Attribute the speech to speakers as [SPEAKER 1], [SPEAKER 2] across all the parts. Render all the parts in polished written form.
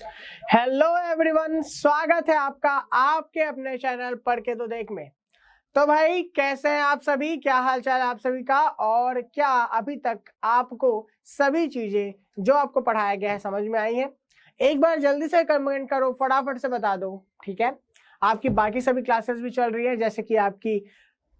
[SPEAKER 1] Hello everyone, स्वागत है आपका आपके अपने चैनल पढ़ के तो देख में। तो भाई कैसे हैं आप सभी, क्या हाल चाल है आप सभी का, और क्या अभी तक आपको सभी चीजें जो आपको पढ़ाया गया है समझ में आई है? एक बार जल्दी से कमेंट करो, फटाफट से बता दो, ठीक है। आपकी बाकी सभी क्लासेस भी चल रही है, जैसे कि आपकी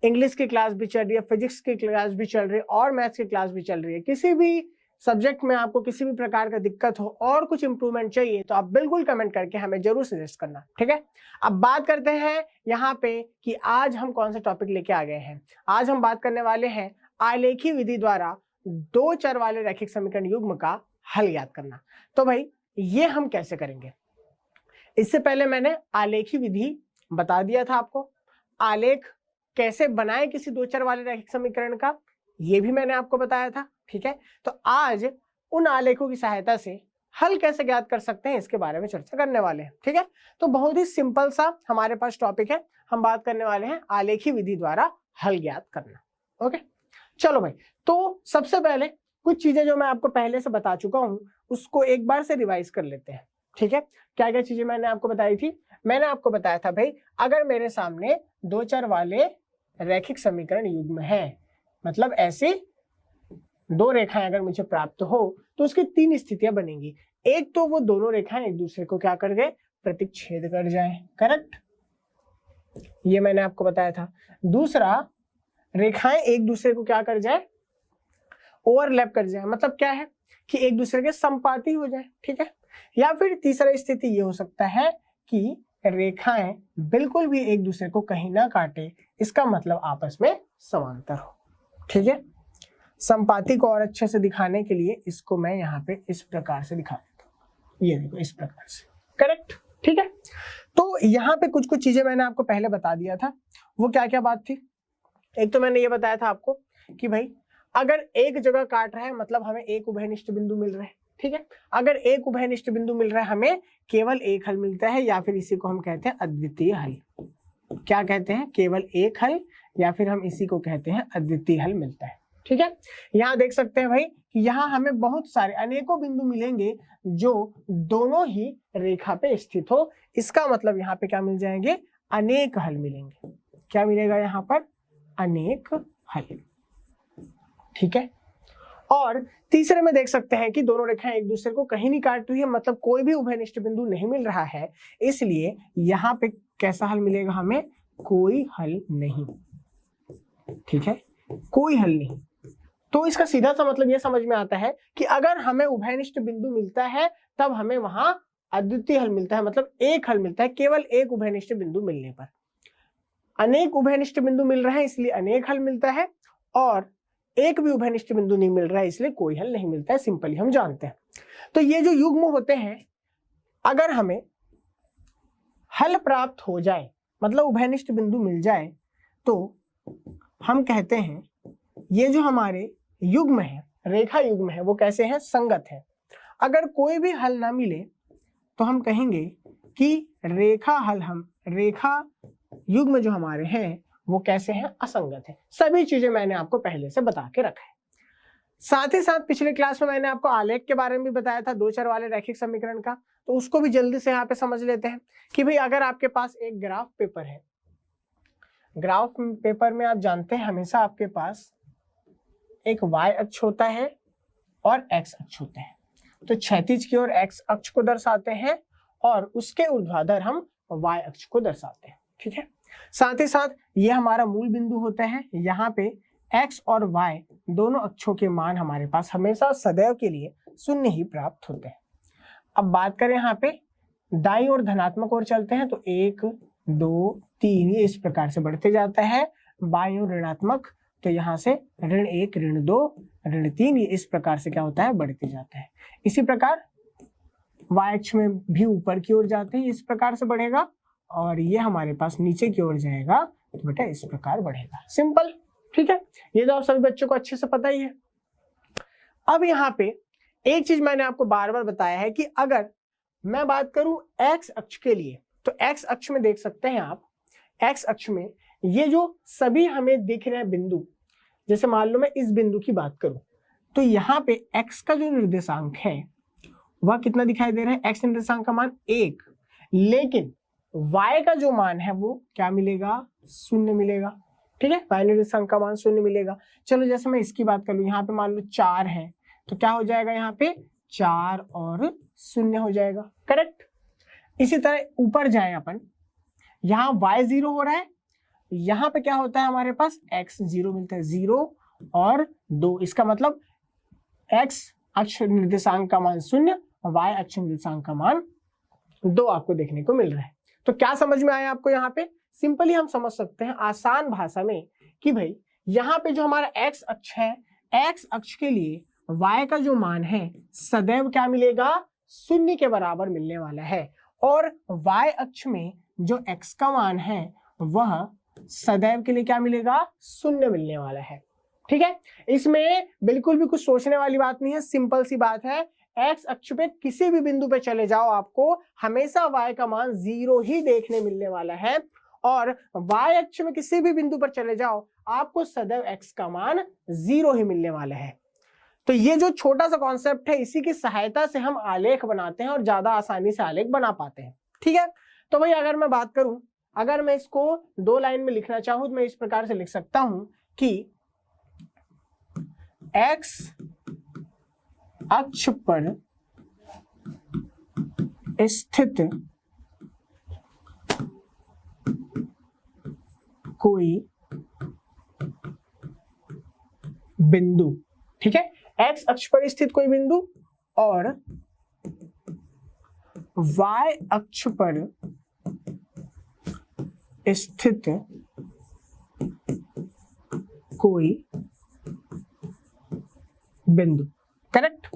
[SPEAKER 1] इंग्लिश की क्लास भी चल रही है, फिजिक्स की क्लास भी चल रही है और मैथ्स की क्लास भी चल रही है। किसी भी सब्जेक्ट में आपको किसी भी प्रकार का दिक्कत हो और कुछ इंप्रूवमेंट चाहिए तो आप बिल्कुल कमेंट करके हमें जरूर सजेस्ट करना, ठीक है। अब बात करते हैं यहाँ पे कि आज हम कौन सा टॉपिक लेके आ गए हैं। आज हम बात करने वाले हैं आलेखी विधि द्वारा दो चर वाले रैखिक समीकरण युग्म का हल याद करना। तो भाई ये हम कैसे करेंगे? इससे पहले मैंने आलेखी विधि बता दिया था आपको, आलेख कैसे बनाए किसी दो चर वाले रैखिक समीकरण का ये भी मैंने आपको बताया था, ठीक है। तो आज उन आलेखों की सहायता से हल कैसे ज्ञात कर सकते हैं इसके बारे में चर्चा करने वाले हैं, ठीक है। तो बहुत ही सिंपल सा हमारे पास टॉपिक है, हम बात करने वाले हैं आलेखी विधि द्वारा हल ज्ञात करना। ओके चलो भाई, तो सबसे पहले कुछ चीजें जो मैं आपको पहले से बता चुका हूं उसको एक बार से रिवाइज कर लेते हैं, ठीक है। क्या क्या चीजें मैंने आपको बताई थी? मैंने आपको बताया था भाई, अगर मेरे सामने दो चर वाले रैखिक समीकरण युग्म है, मतलब ऐसे दो रेखाएं अगर मुझे प्राप्त हो तो उसकी तीन स्थितियां बनेंगी। एक तो वो दोनों रेखाएं एक दूसरे को क्या कर गए, प्रतिच्छेद कर जाए, करेक्ट, ये मैंने आपको बताया था। दूसरा, रेखाएं एक दूसरे को क्या कर जाए, ओवरलैप कर जाए, मतलब क्या है कि एक दूसरे के संपाती हो जाए, ठीक है। या फिर तीसरा स्थिति ये हो सकता है कि रेखाएं बिल्कुल भी एक दूसरे को कहीं ना काटे, इसका मतलब आपस में समांतर हो, ठीक है। संपाती को और अच्छे से दिखाने के लिए इसको मैं यहाँ पे इस प्रकार से दिखा देता हूँ, ये देखो इस प्रकार से, करेक्ट, ठीक है। तो यहाँ पे कुछ कुछ चीजें मैंने आपको पहले बता दिया था। वो क्या क्या बात थी? एक तो मैंने ये बताया था आपको कि भाई अगर एक जगह काट रहा है मतलब हमें एक उभयनिष्ठ बिंदु मिल रहा है, ठीक है। अगर एक उभयनिष्ठ बिंदु मिल रहा है हमें केवल एक हल मिलता है, या फिर इसी को हम कहते हैं अद्वितीय हल। क्या कहते हैं? केवल एक हल, या फिर हम इसी को कहते हैं अद्वितीय हल मिलता है, ठीक है। यहाँ देख सकते हैं भाई कि यहाँ हमें बहुत सारे अनेकों बिंदु मिलेंगे जो दोनों ही रेखा पे स्थित हो, इसका मतलब यहाँ पे क्या मिल जाएंगे, अनेक हल मिलेंगे। क्या मिलेगा यहाँ पर? अनेक हल, ठीक है। और तीसरे में देख सकते हैं कि दोनों रेखाएं एक दूसरे को कहीं नहीं काट रही है, मतलब कोई भी उभयनिष्ठ बिंदु नहीं मिल रहा है, इसलिए यहाँ पे कैसा हल मिलेगा हमें? कोई हल नहीं, ठीक है, कोई हल नहीं। तो इसका सीधा सा मतलब यह समझ में आता है कि अगर हमें उभयनिष्ठ बिंदु मिलता है तब हमें वहां अद्वितीय हल मिलता है, मतलब एक हल मिलता है केवल एक उभयनिष्ठ बिंदु मिलने पर। अनेक उभयनिष्ठ बिंदु मिल रहे हैं इसलिए अनेक हल मिलता है, और एक भी उभयनिष्ठ बिंदु नहीं मिल रहा है इसलिए कोई हल नहीं मिलता है, सिंपली हम जानते हैं। तो ये जो युग्म होते हैं, अगर हमें हल प्राप्त हो जाए मतलब उभयनिष्ठ बिंदु मिल जाए तो हम कहते हैं ये जो हमारे युग्म है, रेखा युग्म है, वो कैसे है? संगत है। अगर कोई भी हल ना मिले तो हम कहेंगे कि रेखा युग्म जो हमारे हैं वो कैसे हैं? असंगत है। सभी चीजें मैंने आपको पहले से बता के रखा है। साथ ही साथ पिछले क्लास में मैंने आपको आलेख के बारे में भी बताया था, दो चर वाले रैखिक समीकरण का, तो उसको भी जल्दी से यहाँ पे समझ लेते हैं कि भाई अगर आपके पास एक ग्राफ पेपर है, ग्राफ पेपर में आप जानते हैं हमेशा आपके पास एक y अक्ष होता है और x अक्ष होता है। तो क्षैतिज की ओर x अक्ष को दर्शाते हैं और उसके ऊर्ध्वाधर हम y अक्ष को दर्शाते हैं, ठीक है। साथ ही साथ ये हमारा मूल बिंदु होता है, यहाँ पे x और y दोनों अक्षों के मान हमारे पास हमेशा सदैव के लिए शून्य ही प्राप्त होते हैं। अब बात करें यहाँ पे दाईं ओर धनात्मक ओर चलते हैं तो 1 2 3 ये इस प्रकार से बढ़ते जाता है, बाईं ओर ऋणात्मक तो यहाँ से ऋण 1 ऋण 2 ऋण 3 ये इस प्रकार से क्या होता है? बढ़ते जाता है। इसी प्रकार y अक्ष में भी ऊपर की ओर जाते हैं, इस प्रकार से बढ़ेगा, और ये हमारे पास नीचे की ओर जाएगा तो बेटा इस प्रकार बढ़ेगा, सिंपल, ठीक है। ये तो आप सभी बच्चों को अच्छे से पता ही है। अब यहाँ पे एक चीज मैंने आपको बार बार बताया है कि अगर मैं बात करूं x अक्ष के लिए, तो x अक्ष में देख सकते हैं आप, x अक्ष में ये जो सभी हमें दिख रहे हैं बिंदु, जैसे मान लो मैं इस बिंदु की बात करूं तो यहाँ पे x का जो निर्देशांक है वह कितना दिखाई दे रहा है, x निर्देशांक का मान 1, लेकिन y का जो मान है वो क्या मिलेगा, 0 मिलेगा। ठीक है, y निर्देशांक का मान 0 मिलेगा। चलो जैसे मैं इसकी बात कर लूं, यहाँ पे मान लो 4 है, तो क्या हो जाएगा, यहाँ पे 4 और 0 हो जाएगा। करेक्ट। इसी तरह ऊपर जाए अपन, यहाँ y 0 हो रहा है, यहाँ पे क्या होता है हमारे पास x 0 मिलता है, 0 और 2। इसका मतलब x अक्ष निर्देशांक का मान 0 और y अक्ष निर्देशांक का मान 2 आपको देखने को मिल रहा है। तो क्या समझ में आया आपको, यहाँ पे सिंपली हम समझ सकते हैं आसान भाषा में कि भाई यहाँ पे जो हमारा x अक्ष है, x अक्ष के लिए y का जो मान है सदैव क्या मिलेगा, 0 के बराबर मिलने वाला है, और y अक्ष में जो x का मान है वह सदैव के लिए क्या मिलेगा, 0 मिलने वाला है। ठीक है, इसमें बिल्कुल भी कुछ सोचने वाली बात नहीं है, सिंपल सी बात है। x अक्ष पे किसी भी बिंदु पे चले जाओ, आपको हमेशा y का मान 0 ही देखने मिलने वाला है, और y अक्ष में किसी भी बिंदु पर चले जाओ आपको सदैव x का मान 0 ही मिलने वाला है। तो ये जो छोटा सा कॉन्सेप्ट है, इसी की सहायता से हम आलेख बनाते हैं और ज्यादा आसानी से आलेख बना पाते हैं। ठीक है, तो भाई अगर मैं बात करूं, अगर मैं इसको 2 लाइन में लिखना चाहूं तो मैं इस प्रकार से लिख सकता हूं कि x अक्ष पर स्थित कोई बिंदु, ठीक है, x अक्ष पर स्थित कोई बिंदु और y अक्ष पर स्थित कोई बिंदु। करेक्ट।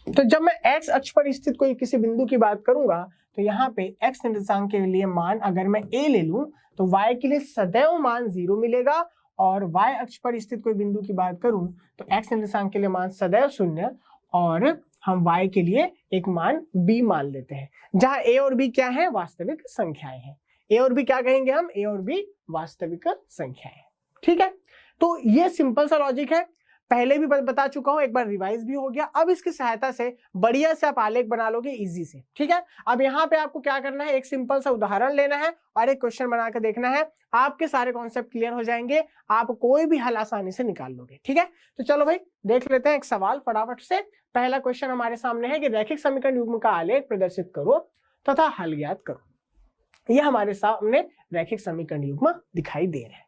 [SPEAKER 1] तो जब मैं x अक्ष पर स्थित कोई किसी बिंदु की बात करूंगा तो यहाँ पे x निर्देशांक के लिए मान अगर मैं a ले लूं तो y के लिए सदैव मान 0 मिलेगा, और y अक्ष पर स्थित कोई बिंदु की बात करूं तो x निर्देशांक के लिए मान सदैव 0, और हम y के लिए एक मान b मान लेते हैं, जहां a और b क्या है, वास्तविक संख्याएं हैं। a और b क्या कहेंगे हम, a और b वास्तविक संख्याएं। ठीक है, तो ये सिंपल सा लॉजिक है, पहले भी बता चुका हूं, एक बार रिवाइज भी हो गया। अब इसकी सहायता से बढ़िया से आप आलेख बना लोगे इजी से। ठीक है, अब यहाँ पे आपको क्या करना है, एक सिंपल सा उदाहरण लेना है और एक क्वेश्चन बना के देखना है, आपके सारे कॉन्सेप्ट क्लियर हो जाएंगे, आप कोई भी हल आसानी से निकाल लोगे। ठीक है, तो चलो भाई देख लेते हैं एक सवाल फटाफट से। पहला क्वेश्चन हमारे सामने है कि रैखिक समीकरण युग्म का आलेख प्रदर्शित करो तथा हल ज्ञात करो। ये हमारे सामने रैखिक समीकरण युग्म दिखाई दे रहे हैं।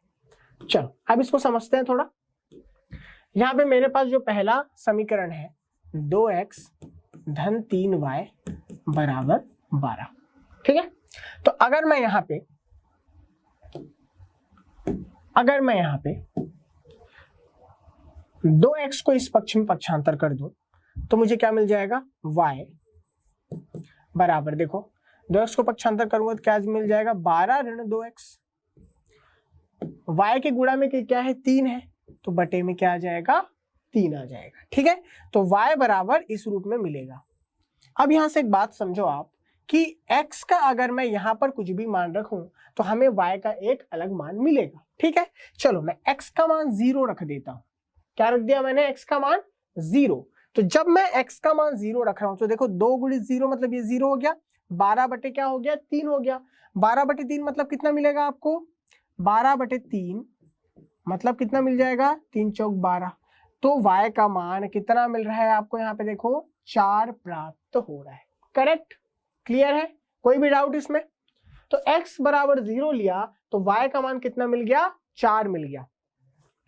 [SPEAKER 1] चलो अब इसको समझते हैं थोड़ा। यहाँ पे मेरे पास जो पहला समीकरण है 2x धन 3y बराबर 12। ठीक है, तो अगर मैं यहाँ पे 2x को इस पक्ष में पक्षांतर कर दूं तो मुझे क्या मिल जाएगा, y बराबर, देखो 2x को पक्षांतर करूंगा तो क्या मिल जाएगा, 12 ऋण 2x। y के गुणा में क्या है, 3 है, तो बटे में क्या आ जाएगा, 3 आ जाएगा। ठीक है, तो y बराबर इस रूप में मिलेगा। अब यहां से एक बात समझो आप कि x का अगर मैं यहां पर कुछ भी मान रखूं तो हमें y का एक अलग मान मिलेगा। ठीक है, चलो मैं x का मान 0 रख देता हूं। क्या रख दिया मैंने, x का मान 0। तो जब मैं x का मान 0 रख रहा हूं तो देखो 2 गुणित 0 मतलब ये 0 हो गया, 12 बटे क्या हो गया, 3 हो गया। 12 बटे 3 मतलब कितना मिलेगा आपको, 12 बटे 3 मतलब कितना मिल जाएगा, 3 चौक 12। तो y का मान कितना मिल रहा है आपको, यहाँ पे देखो 4 प्राप्त हो रहा है। करेक्ट, क्लियर है, कोई भी डाउट इसमें। तो x बराबर 0 लिया तो y का मान कितना मिल गया, 4 मिल गया।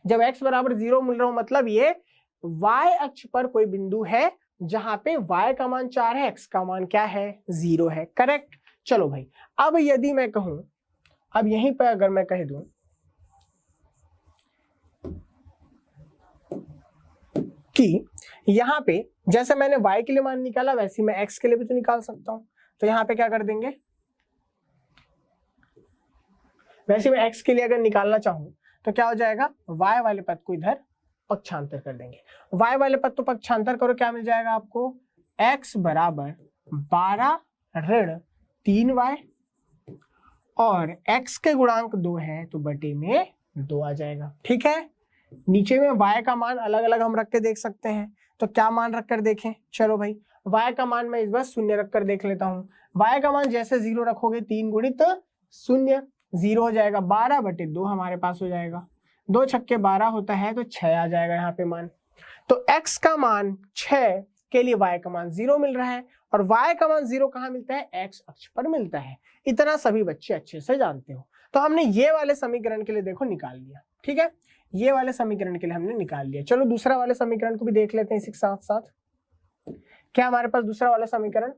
[SPEAKER 1] जब x बराबर 0 मिल रहा हो मतलब ये y अक्ष पर कोई बिंदु है जहां पे y का मान 4 है, x का मान क्या है, 0 है। करेक्ट। चलो भाई अब यदि मैं कहूं, अब यहीं पर अगर मैं कह दूं कि यहाँ पे जैसे मैंने y के लिए मान निकाला वैसे मैं x के लिए भी तो निकाल सकता हूं, तो यहाँ पे क्या कर देंगे, वैसे मैं x के लिए अगर निकालना चाहूं तो क्या हो जाएगा, y वाले पद को इधर पक्षांतर कर देंगे। y वाले पद तो पक्षांतर करो, क्या मिल जाएगा आपको, x बराबर 12 ऋण 3y, और x के गुणांक 2 है तो बटे में 2 आ जाएगा। ठीक है, नीचे में y का मान अलग अलग हम रख के देख सकते हैं। तो क्या मान रखकर देखें, चलो भाई y का मान मैं इस बार शून्य रखकर देख लेता हूँ। y का मान जैसे 0 रखोगे 3 गुणित शून्य 0 हो जाएगा, 12/2 हमारे पास हो जाएगा, 2 छक्के 12 होता है तो 6 आ जाएगा यहाँ पे मान। तो x का मान 6 के लिए y का मान 0 मिल रहा है, और y का मान 0 कहाँ मिलता है, x अक्ष पर मिलता है। इतना सभी बच्चे अच्छे से जानते हो। तो हमने ये वाले समीकरण के लिए देखो निकाल लिया, ठीक है, ये वाले समीकरण के लिए हमने निकाल लिया। चलो दूसरा वाले समीकरण को भी देख लेते हैं इसी के साथ साथ। क्या हमारे पास दूसरा वाला समीकरण,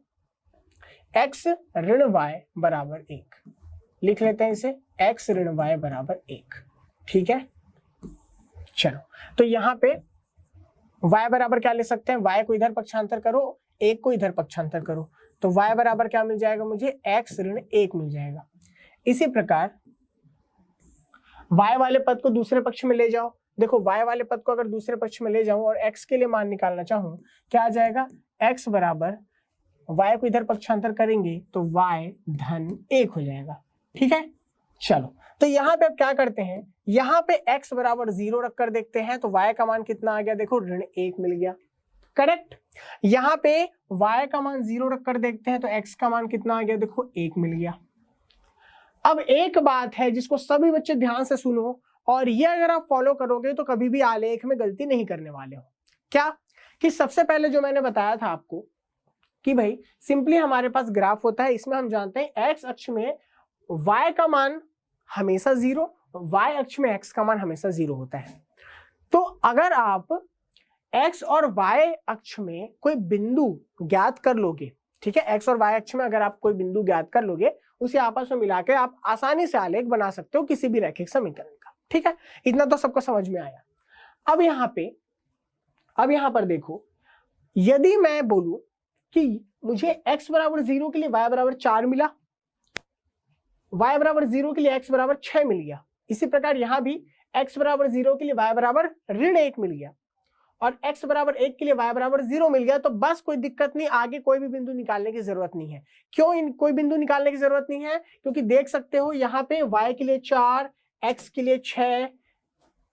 [SPEAKER 1] x ऋण y बराबर 1, लिख लेते हैं इसे, x ऋण y बराबर 1, ठीक है। चलो तो यहाँ पे y बराबर क्या ले सकते हैं, y को इधर पक्षांतर करो, 1 को इधर पक्षांतर करो, तो y बराबर क्या मिल जाएगा मुझे, x ऋण 1 मिल जाएगा। इसी प्रकार y वाले पद को दूसरे पक्ष में ले जाओ, देखो y वाले पद को अगर दूसरे पक्ष में ले जाऊं और x के लिए मान निकालना चाहूं, क्या आ जाएगा, x बराबर y को इधर पक्षांतर करेंगे तो y धन 1 हो जाएगा, ठीक है। चलो तो यहाँ पे अब क्या करते हैं, यहाँ पे x बराबर 0 रखकर देखते हैं, तो y का मान कितना आ गया, देखो ऋण 1 मिल गया, करेक्ट। यहाँ पे y का मान 0 रखकर देखते हैं तो x का मान कितना आ गया, देखो 1 मिल गया। अब एक बात है जिसको सभी बच्चे ध्यान से सुनो, और ये अगर आप फॉलो करोगे तो कभी भी आलेख में गलती नहीं करने वाले हो। क्या कि सबसे पहले जो मैंने बताया था आपको कि भाई सिंपली हमारे पास ग्राफ होता है, इसमें हम जानते हैं x अक्ष में y का मान हमेशा 0, y अक्ष में x का मान हमेशा 0 होता है। तो अगर आप x और y अक्ष में कोई बिंदु ज्ञात कर लोगे, ठीक है, x और y अक्ष में अगर आप कोई बिंदु ज्ञात कर लोगे, उसे आपस में मिलाकर आप आसानी से आलेख बना सकते हो किसी भी रैखिक समीकरण का, ठीक है। इतना तो सबको समझ में आया। अब यहाँ पर देखो, यदि मैं बोलूं कि मुझे x बराबर 0 के लिए y बराबर 4 मिला, y बराबर 0 के लिए x बराबर 6 मिल गया, इसी प्रकार यहाँ भी x बराबर 0 के लिए y बराबर ऋण 1 मिल गया, और x बराबर 1 के लिए y बराबर 0 मिल गया, तो बस कोई दिक्कत नहीं, आगे कोई भी बिंदु निकालने की जरूरत नहीं है। क्यों कोई बिंदु निकालने की जरूरत नहीं है, क्योंकि देख सकते हो यहाँ पे y के लिए 4, x के लिए 6,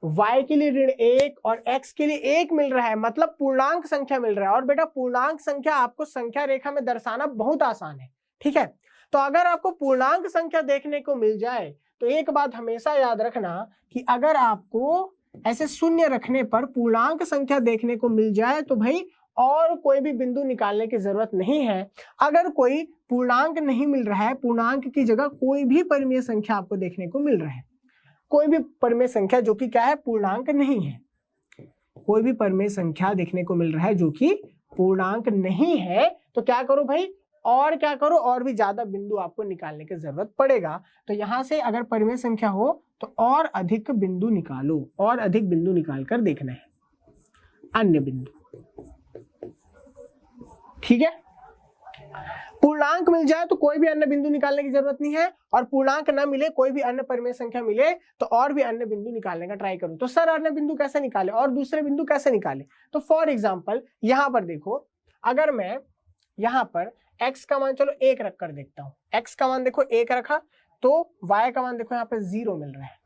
[SPEAKER 1] y के लिए ऋण 1 और x के लिए 1 मिल रहा है, मतलब पूर्णांक संख्या मिल रहा है। और बेटा पूर्णांक संख्या आपको संख्या रेखा में दर्शाना बहुत आसान है, ठीक है। तो अगर आपको पूर्णांक संख्या देखने को मिल जाए तो एक बात हमेशा याद रखना कि अगर आपको ऐसे शून्य रखने पर पूर्णांक संख्या देखने को मिल जाए तो भाई और कोई भी बिंदु निकालने की जरूरत नहीं है। अगर कोई पूर्णांक नहीं मिल रहा है, पूर्णांक की जगह कोई भी परिमेय संख्या आपको देखने को मिल रहा है, कोई भी परिमेय संख्या जो कि क्या है, पूर्णांक नहीं है, कोई भी परिमेय संख्या देखने को मिल रहा है जो कि पूर्णांक नहीं है, तो क्या करो भाई, और क्या करो, और भी ज्यादा बिंदु आपको निकालने की जरूरत पड़ेगा। तो यहां से अगर परिमेय संख्या हो तो और अधिक बिंदु निकालो, और अधिक बिंदु निकाल कर देखना है, अन्य बिंदु, ठीक है। पूर्णांक मिल जाए तो कोई भी अन्य बिंदु निकालने की जरूरत नहीं है, और पूर्णांक ना मिले, कोई भी अन्य परिमेय संख्या मिले तो और भी अन्य बिंदु निकालने का ट्राई करो। तो सर अन्य बिंदु कैसे निकाले और दूसरे बिंदु कैसे निकाले, तो फॉर एग्जाम्पल यहां पर देखो, अगर मैं यहां पर x का मान चलो 1 रख कर देखता हूं, x का मान देखो 1 रखा तो y का मान देखो यहाँ पे 0 मिल रहा है,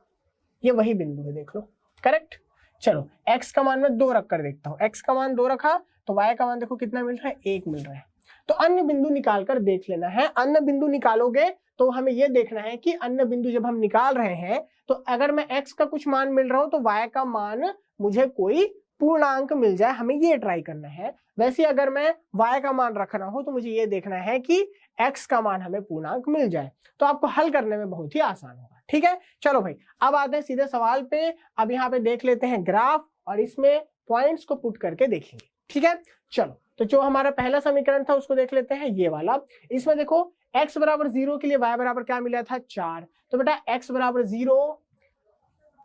[SPEAKER 1] ये वही बिंदु है, देख लो, करेक्ट। चलो x का मान मैं 2 रख कर देखता हूँ, x का मान 2 रखा तो y का मान देखो कितना मिल रहा है, 1 मिल रहा है। तो अन्य बिंदु निकाल कर देख लेना है। अन्य बिंदु निकालोगे तो हमें यह देखना है कि अन्य बिंदु जब हम निकाल रहे हैं तो अगर मैं x का कुछ मान मिल रहा हूं तो y का मान मुझे कोई पूर्णांक मिल जाए, हमें ये ट्राई करना है। वैसे अगर मैं y का मान रख रहा हूं तो मुझे ये देखना है कि x का मान हमें पूर्णांक मिल जाए, तो आपको हल करने में बहुत ही आसान होगा, ठीक है। चलो भाई अब आते हैं सीधे सवाल पे। अब यहाँ पे देख लेते हैं ग्राफ और इसमें पॉइंट्स को पुट करके देखेंगे, ठीक है। चलो तो जो हमारा पहला समीकरण था उसको देख लेते हैं, ये वाला। इसमें देखो x बराबर 0 के लिए y बराबर क्या मिला था, 4। तो बेटा x बराबर 0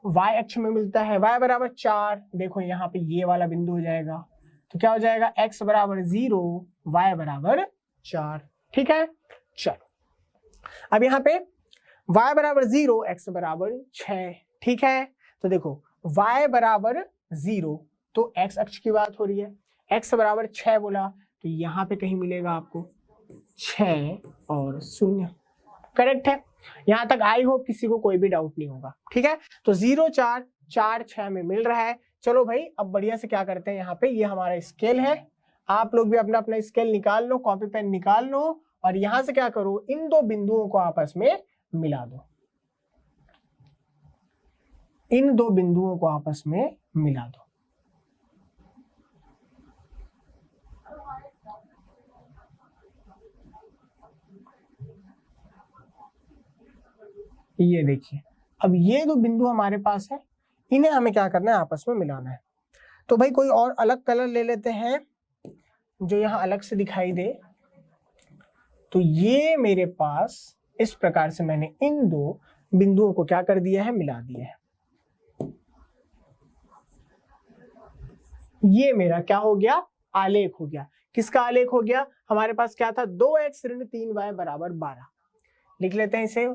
[SPEAKER 1] y अक्ष में मिलता है, y बराबर 4, देखो यहाँ पे ये वाला बिंदु हो जाएगा, तो क्या हो जाएगा, x बराबर 0 y बराबर 4, ठीक है। चलो अब यहाँ पे y बराबर 0 x बराबर 6, ठीक है। तो देखो y बराबर 0 तो x अक्ष की बात हो रही है, x बराबर 6 बोला तो यहाँ पे कहीं मिलेगा आपको 6 और 0, करेक्ट है। यहां तक आई होप किसी को कोई भी डाउट नहीं होगा, ठीक है। तो 0 4 4 6 में मिल रहा है, चलो भाई अब बढ़िया से क्या करते हैं, यहाँ पे ये हमारा स्केल है, आप लोग भी अपना अपना स्केल निकाल लो, कॉपी पेन निकाल लो और यहां से क्या करो, इन दो बिंदुओं को आपस में मिला दो, इन दो बिंदुओं को आपस में मिला दो। ये देखिए, अब ये दो बिंदु हमारे पास है, इन्हें हमें क्या करना है, आपस में मिलाना है। तो भाई कोई और अलग कलर ले लेते हैं जो यहाँ अलग से दिखाई दे। तो ये मेरे पास इस प्रकार से मैंने इन दो बिंदुओं को क्या कर दिया है, मिला दिया है। ये मेरा क्या हो गया, आलेख हो गया। किसका आलेख हो गया, हमारे पास क्या था, 2x ऋण 3y बराबर 12। लिख लेते हैं इसे,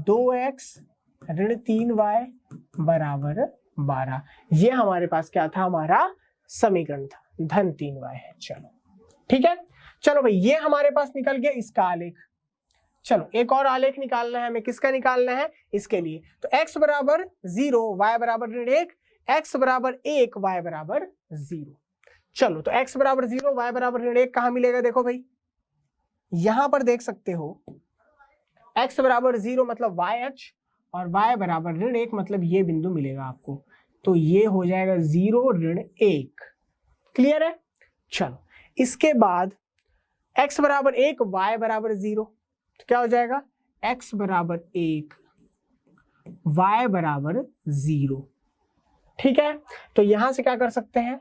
[SPEAKER 1] 2x ऋण 3y बराबर 12। ये हमारे पास क्या था, हमारा समीकरण था, धन 3y है। चलो ठीक है, चलो भाई ये हमारे पास निकल गया इसका आलेख। चलो एक और आलेख निकालना है हमें, किसका निकालना है, इसके लिए। तो x बराबर 0, y बराबर ऋण 1, x बराबर 1, y बराबर 0। चलो तो x बराबर 0, y बराबर ऋण 1 कहां मिलेगा, देखो भाई यहां पर देख सकते हो, x बराबर 0 मतलब YH और y बराबर ऋण 1 मतलब ये बिंदु मिलेगा आपको। तो ये हो जाएगा 0 ऋण 1। क्लियर है। चलो इसके बाद x बराबर 1, y बराबर 0, तो क्या हो जाएगा, x बराबर 1, y बराबर 0। ठीक है, तो यहां से क्या कर सकते हैं,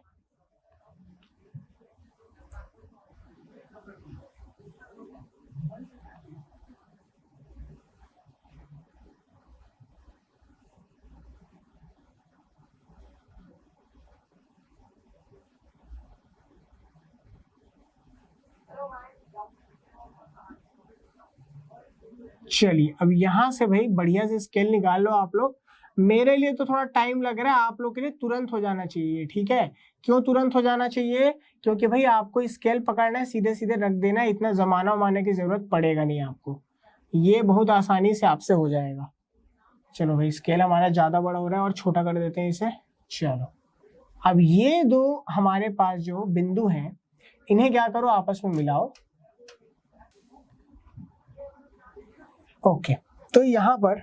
[SPEAKER 1] चलिए अब यहां से भाई बढ़िया से स्केल निकाल लो आप लोग। मेरे लिए तो थोड़ा टाइम लग रहा है, आप लोग के लिए तुरंत हो जाना चाहिए। ठीक है, क्यों तुरंत हो जाना चाहिए, क्योंकि भाई आपको स्केल पकड़ना है, सीधे सीधे रख देना है, इतना जमाना वमाने की जरूरत पड़ेगा नहीं आपको, ये बहुत आसानी से आपसे हो जाएगा। चलो भाई स्केल हमारा ज्यादा बड़ा हो रहा है और छोटा कर देते हैं इसे। चलो अब ये दो हमारे पास जो बिंदु हैं, इन्हें क्या करो, आपस में मिलाओ। ओके, तो यहां पर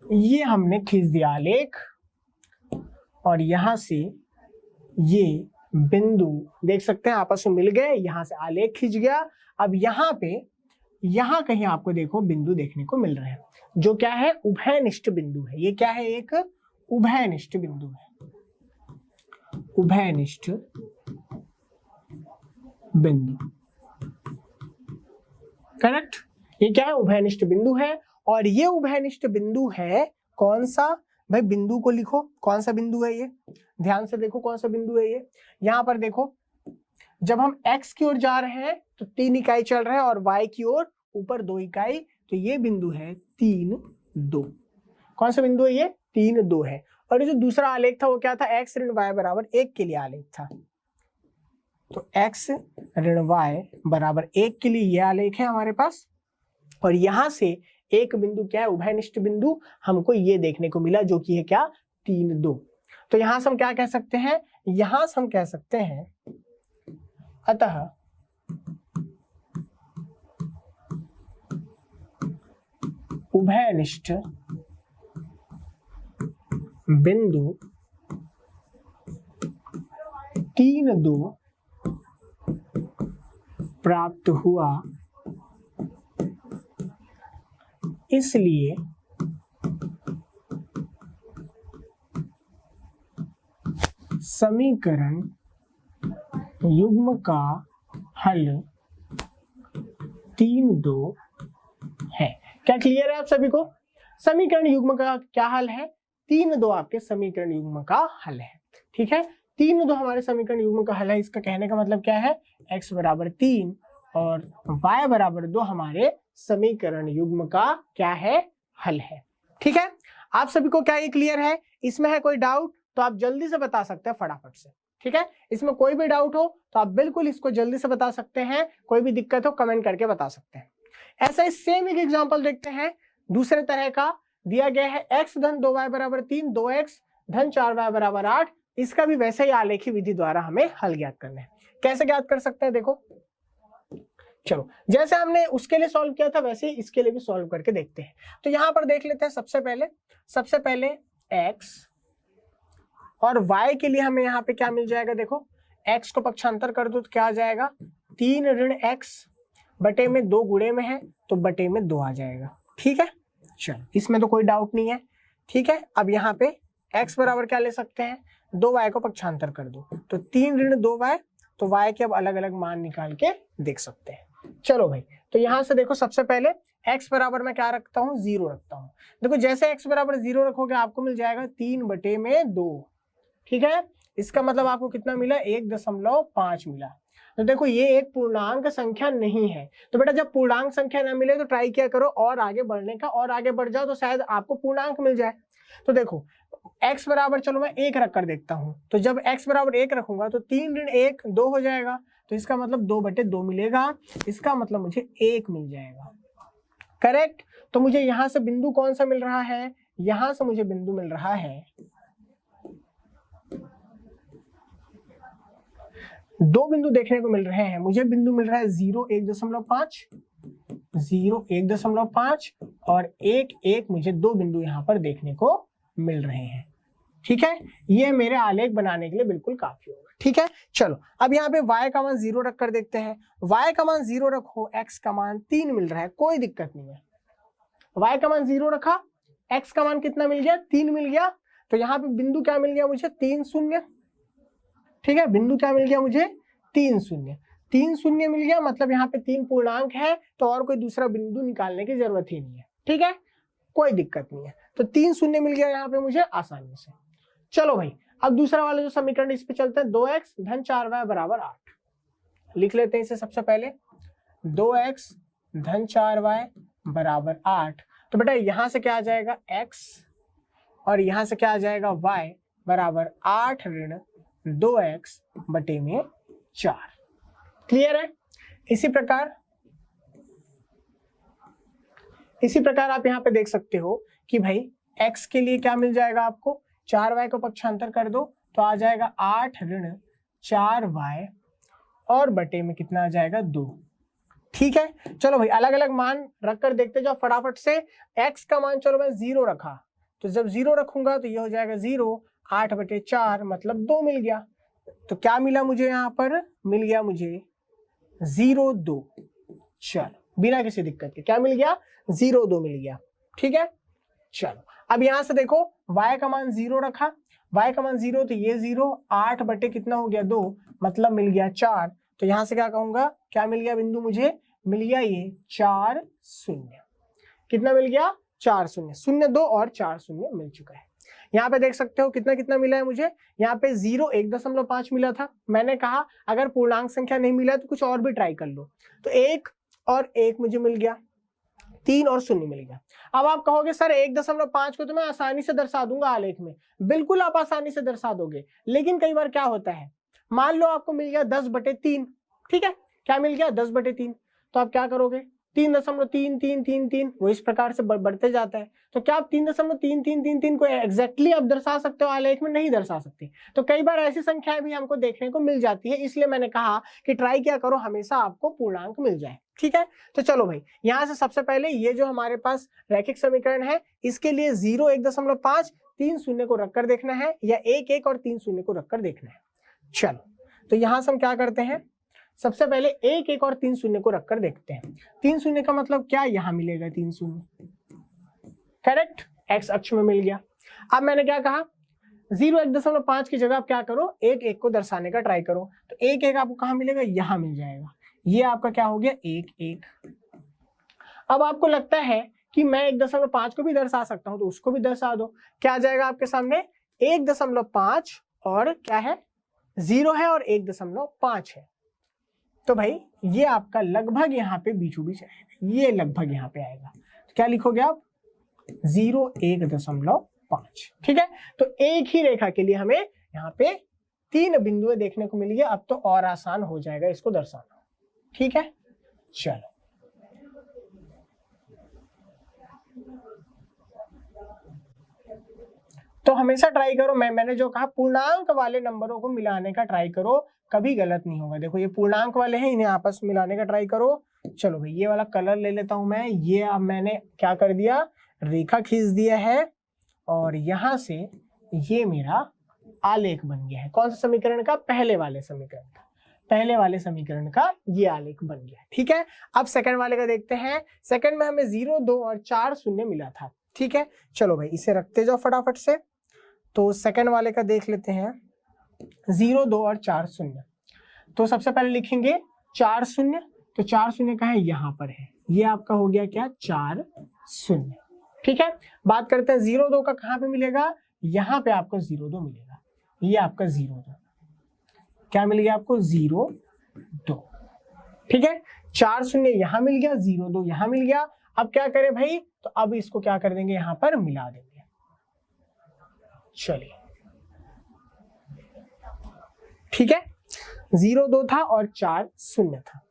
[SPEAKER 1] ये हमने खींच दिया आलेख और यहां से ये बिंदु देख सकते हैं आपस में मिल गए, यहां से आलेख खींच गया। अब यहाँ पे, यहां कहीं आपको देखो बिंदु देखने को मिल रहे हैं, जो क्या है, उभयनिष्ठ बिंदु है। ये क्या है, एक उभयनिष्ठ बिंदु है, उभयनिष्ठ बिंदु। करेक्ट, ये क्या है, उभयनिष्ठ बिंदु है। और ये उभयनिष्ठ बिंदु है कौन सा, भाई बिंदु को लिखो, कौन सा बिंदु है ये, ध्यान से देखो कौन सा बिंदु है ये। यहां पर देखो, जब हम x की ओर जा रहे हैं तो 3 इकाई चल रहा है और y की ओर ऊपर 2 इकाई, तो ये बिंदु है 3, 2। कौन सा बिंदु है ये, 3, 2 है। और ये जो दूसरा आलेख था वो क्या था, x ऋण y बराबर 1 के लिए आलेख था। तो x ऋण y बराबर 1 के लिए ये आलेख है हमारे पास। और यहां से एक बिंदु क्या है, उभयनिष्ठ बिंदु हमको ये देखने को मिला, जो कि है क्या, 3, 2। तो यहां से हम क्या कह सकते हैं, यहां से हम कह सकते हैं, अतः उभयनिष्ठ बिंदु 3, 2 प्राप्त हुआ, इसलिए समीकरण युग्म का हल 3, 2 है। क्या क्लियर है आप सभी को, समीकरण युग्म का क्या हल है, 3, 2 आपके समीकरण युग्म का हल है। ठीक है, 3, 2 हमारे समीकरण युग्म का हल है। इसका कहने का मतलब क्या है, x बराबर 3 और y बराबर 2 हमारे समीकरण युग्म का क्या है, हल है। ठीक है, आप सभी को क्या ये क्लियर है, इसमें है कोई डाउट तो आप जल्दी से बता सकते हैं फटाफट से। ठीक है, इसमें कोई भी डाउट हो तो आप बिल्कुल इसको जल्दी से बता सकते हैं, कोई भी दिक्कत हो कमेंट करके बता सकते हैं। ऐसा ही सेम एक एग्जांपल देखते हैं, दूसरे तरह का दिया गया है, x धन 2y बराबर 3, 2x धन 4y बराबर 8। इसका भी वैसे ही आलेखी विधि द्वारा हमें हल ज्ञात करना है। कैसे ज्ञात कर सकते हैं देखो, चलो जैसे हमने उसके लिए सॉल्व किया था वैसे ही इसके लिए भी सॉल्व करके देखते हैं। तो यहां पर देख लेते हैं सबसे पहले x और y के लिए हमें यहाँ पे क्या मिल जाएगा, देखो x को पक्षांतर कर दो तो क्या आ जाएगा, 3 ऋण x बटे में 2 गुणे में है तो बटे में 2 आ जाएगा। ठीक है, चलो इसमें तो कोई डाउट नहीं है। ठीक है, अब यहाँ पे x बराबर क्या ले सकते हैं, 2y को पक्षांतर कर दो तो 3 ऋण 2y, तो y के अब अलग अलग मान निकाल के देख सकते हैं। चलो भाई, तो यहां से देखो सबसे पहले x बराबर मैं क्या रखता हूँ, 0 रखता हूँ। देखो जैसे x बराबर 0 रखोगे आपको मिल जाएगा 3 बटे में 2। ठीक है, इसका मतलब आपको कितना मिला, 1.5 मिला। तो देखो ये एक पूर्णांक संख्या नहीं है, तो बेटा जब पूर्णांक संख्या ना मिले तो ट्राई किया करो और आगे बढ़ने का, और आगे बढ़ जाओ तो शायद आपको पूर्णांक मिल जाए। तो देखो x बराबर, चलो मैं 1 रख कर देखता हूं, तो जब x बराबर 1 रखूंगा तो 3 ऋण 1 2 हो जाएगा, तो इसका मतलब 2 बटे 2 मिलेगा, इसका मतलब मुझे 1 मिल जाएगा। करेक्ट, तो मुझे यहां से बिंदु कौन सा मिल रहा है, यहां से मुझे बिंदु मिल रहा है, दो बिंदु देखने को मिल रहे हैं। मुझे बिंदु मिल रहा है 0 1.5, 0 1.5 और 1 1, मुझे 2 बिंदु यहाँ पर देखने को मिल रहे हैं। ठीक है, ये मेरे आलेख बनाने के लिए बिल्कुल काफी होगा। ठीक है, चलो अब यहाँ पे y का मान 0 रख कर देखते हैं। y का मान 0 रखो, x का मान 3 मिल रहा है, कोई दिक्कत नहीं है। y का मान 0 रखा, x का मान कितना मिल गया, 3 मिल गया, तो यहाँ पे बिंदु क्या मिल गया मुझे, 3 0। ठीक है, बिंदु क्या मिल गया मुझे, 3 0। 3 0 मिल गया, मतलब यहाँ पे 3 पूर्णांक है, तो और कोई दूसरा बिंदु निकालने की जरूरत ही नहीं है। ठीक है, कोई दिक्कत नहीं है, तो 3 0 मिल गया यहाँ पे मुझे आसानी से। चलो भाई, अब दूसरा वाला जो समीकरण इस पे चलते हैं, 2x धन 4y बराबर 8। लिख लेते हैं इसे सबसे पहले, 2x धन 4y बराबर 8। तो बेटा यहां से क्या आ जाएगा, x और यहां से क्या आ जाएगा, y बराबर 8 ऋण 2x बटे में 4। क्लियर है। इसी प्रकार आप यहाँ पे देख सकते हो कि भाई x के लिए क्या मिल जाएगा आपको, 4y को पक्षांतर कर दो तो आ जाएगा 8 ऋण 4y और बटे में कितना आ जाएगा, 2। ठीक है, चलो भाई अलग अलग मान रख कर देखते जाओ फटाफट से। x का मान चलो मैं 0 रखा, तो जब 0 रखूंगा तो ये हो जाएगा 0, 8 बटे 4 मतलब 2 मिल गया। तो क्या मिला मुझे, यहाँ पर मिल गया मुझे 0 2। चलो बिना किसी दिक्कत के क्या मिल गया, 0 2 मिल गया। ठीक है, चलो अब यहां से देखो y का मान 0 रखा, y का मान 0 तो ये 0, 8 बटे कितना हो गया, 2 मतलब मिल गया 4। तो यहां से क्या कहूंगा, क्या मिल गया बिंदु मुझे, मिल गया ये 4 0। कितना मिल गया, 4 0, 0 2 और 4 0 मिल चुका है। यहाँ पे देख सकते हो कितना कितना मिला है मुझे, यहाँ पे 0 1.5 मिला था। मैंने कहा अगर पूर्णांक संख्या नहीं मिला तो कुछ और भी ट्राई कर लो, तो 1 और 1 मुझे मिल गया, 3 और 0 मिल गया। अब आप कहोगे सर 1.5 को तो मैं आसानी से दर्शा दूंगा आलेख में। बिल्कुल आप आसानी से दर्शा दोगे, लेकिन कई बार क्या होता है, मान लो आपको मिल गया 10/3। ठीक है, क्या मिल गया, 10/3, तो आप क्या करोगे, 3.3333, वो इस प्रकार से बढ़ते जाता है। तो क्या आप 3.3333 को एग्जैक्टली आप दर्शा सकते हो आलेख में, नहीं दर्शा सकते। तो कई बार ऐसी संख्याएं भी हमको देखने को मिल जाती है, इसलिए मैंने कहा कि ट्राई क्या करो, हमेशा आपको पूर्णांक मिल जाए। ठीक है, तो चलो भाई यहां से सबसे पहले ये जो हमारे पास रैखिक समीकरण है, इसके लिए 0 1.5 3 0 को रखकर देखना है, या 1 1 और 3 0 को रखकर देखना है। चलो तो यहां से हम क्या करते हैं, सबसे पहले 1 1 और 3 0 को रखकर देखते हैं। 3 0 का मतलब क्या, यहां मिलेगा 3 0, करेक्ट, एक्स अक्ष में मिल गया। अब मैंने क्या कहा, 0 1.5 की जगह आप क्या करो, 1 1 को दर्शाने का ट्राई करो। तो 1 1 आपको कहां मिलेगा, यहां मिल जाएगा। ये आपका क्या हो गया, 1 1। अब आपको लगता है कि मैं 1.5 को भी दर्शा सकता हूं, तो उसको भी दर्शा दो। क्या आ जाएगा आपके सामने, 1.5 और क्या है, 0 है और 1.5 है। तो भाई ये आपका लगभग यहाँ पे बीचों बीच आएगा, ये लगभग यहाँ पे आएगा। तो क्या लिखोगे आप, 0 1.5। ठीक है, तो एक ही रेखा के लिए हमें यहाँ पे 3 बिंदुएं देखने को मिली है। अब तो और आसान हो जाएगा इसको दर्शाना। ठीक है, चलो तो हमेशा ट्राई करो, मैंने जो कहा पूर्णांक वाले नंबरों को मिलाने का ट्राई करो, कभी गलत नहीं होगा। देखो ये पूर्णांक वाले हैं, इन्हें आपस में मिलाने का ट्राई करो। चलो भाई ये वाला कलर ले लेता हूं मैं। ये अब मैंने क्या कर दिया, रेखा खींच दिया है और यहां से ये मेरा आलेख बन गया है। कौन सा समीकरण का, पहले वाले समीकरण का, पहले वाले समीकरण का ये आलेख बन गया। ठीक है, अब सेकंड वाले का देखते हैं। सेकंड में हमें 0, 2 और 4 शून्य मिला था। ठीक है, चलो भाई इसे रखते जाओ फटाफट से। तो सेकंड वाले का देख लेते हैं, 0, 2 और 4 शून्य। तो सबसे पहले लिखेंगे 4 शून्य, तो 4 शून्य का है यहाँ पर है, ये आपका हो गया क्या, 4 शून्य। ठीक है, बात करते हैं 0, 2 का कहाँ पे मिलेगा, यहाँ पे आपको 0, 2 मिलेगा। ये आपका 0, 2 क्या मिल गया आपको, 0, 2। ठीक है, 4 शून्य यहाँ मिल गया, 0, 2 यहाँ मिल गया। अब क्या करें भाई, तो अब इसको क्या कर देंगे, यहाँ पर मिला देंगे। चलिए ठीक है, 0, 2 था और 4 शून्य था।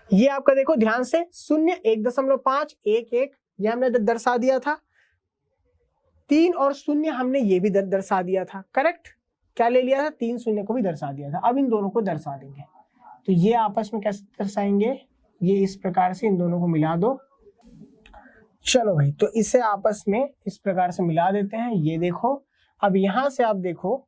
[SPEAKER 1] ये आपका देखो ध्यान से, 0, 1.5, 1, 1 ये हमने दर्शा दिया था। 3 और 0 हमने ये भी दर्शा दिया था। करेक्ट, क्या ले लिया था, 3 शून्य को भी दर्शा दिया था। अब इन दोनों को दर्शा देंगे, तो ये आपस में कैसे दर्शाएंगे, ये इस प्रकार से इन दोनों को मिला दो। चलो भाई, तो इसे आपस में इस प्रकार से मिला देते हैं। ये देखो, अब यहां से आप देखो,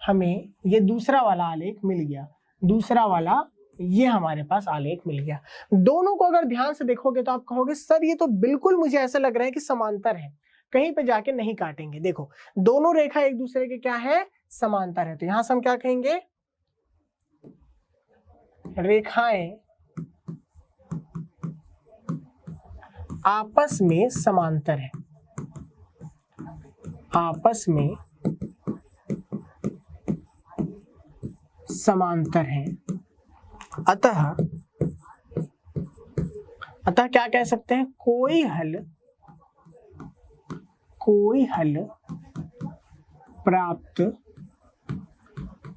[SPEAKER 1] हमें ये दूसरा वाला आलेख मिल गया, दूसरा वाला ये हमारे पास आलेख मिल गया। दोनों को अगर ध्यान से देखोगे तो आप कहोगे सर ये तो बिल्कुल मुझे ऐसा लग रहा है कि समांतर है, कहीं पे जाके नहीं काटेंगे। देखो दोनों रेखा एक दूसरे के क्या है, समांतर है। तो यहां से हम क्या कहेंगे, रेखाएं आपस में समांतर है, आपस में समांतर है। अतः क्या कह सकते हैं, कोई हल प्राप्त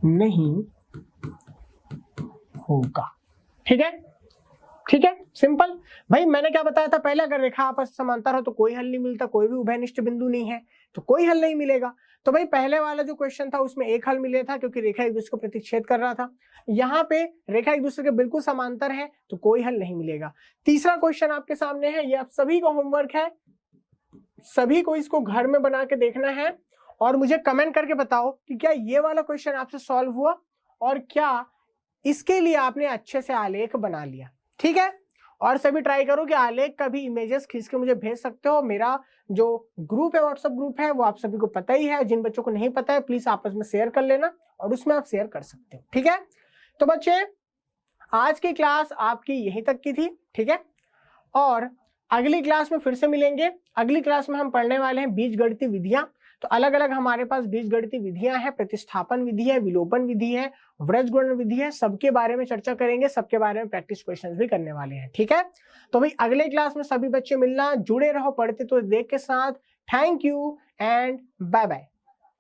[SPEAKER 1] नहीं होगा। ठीक है, ठीक है, सिंपल। भाई मैंने क्या बताया था पहले, अगर रेखा आपस में समांतर हो तो कोई हल नहीं मिलता, कोई भी उभयनिष्ठ बिंदु नहीं है तो कोई हल नहीं मिलेगा। तो भाई पहले वाला जो क्वेश्चन था उसमें एक हल मिले था, क्योंकि रेखा एक दूसरे को प्रतिच्छेद कर रहा था। यहाँ पे रेखा एक दूसरे के बिल्कुल समांतर है तो कोई हल नहीं मिलेगा। तीसरा क्वेश्चन आपके सामने है, ये आप सभी को होमवर्क है, सभी को इसको घर में बना के देखना है और मुझे कमेंट करके बताओ कि क्या ये वाला क्वेश्चन आपसे सॉल्व हुआ और क्या इसके लिए आपने अच्छे से आलेख बना लिया। ठीक है, और सभी ट्राई करो कि आलेख का भी इमेजेस खींच के मुझे भेज सकते हो। मेरा जो ग्रुप है, व्हाट्सएप ग्रुप है, वो आप सभी को पता ही है। जिन बच्चों को नहीं पता है प्लीज आपस में शेयर कर लेना और उसमें आप शेयर कर सकते हो। ठीक है, तो बच्चे आज की क्लास आपकी यहीं तक की थी। ठीक है, और अगली क्लास में फिर से मिलेंगे। अगली क्लास में हम पढ़ने वाले हैं बीजगणितीय विधियां। तो अलग अलग हमारे पास बीजगणितीय विधियां हैं, प्रतिस्थापन विधि है, विलोपन विधि है, वृज्जगुणन विधि है, सबके बारे में चर्चा करेंगे, सबके बारे में प्रैक्टिस क्वेश्चंस भी करने वाले हैं। ठीक है, तो भाई अगले क्लास में सभी बच्चे मिलना, जुड़े रहो पढ़ते तो देख के साथ। Thank you and bye bye.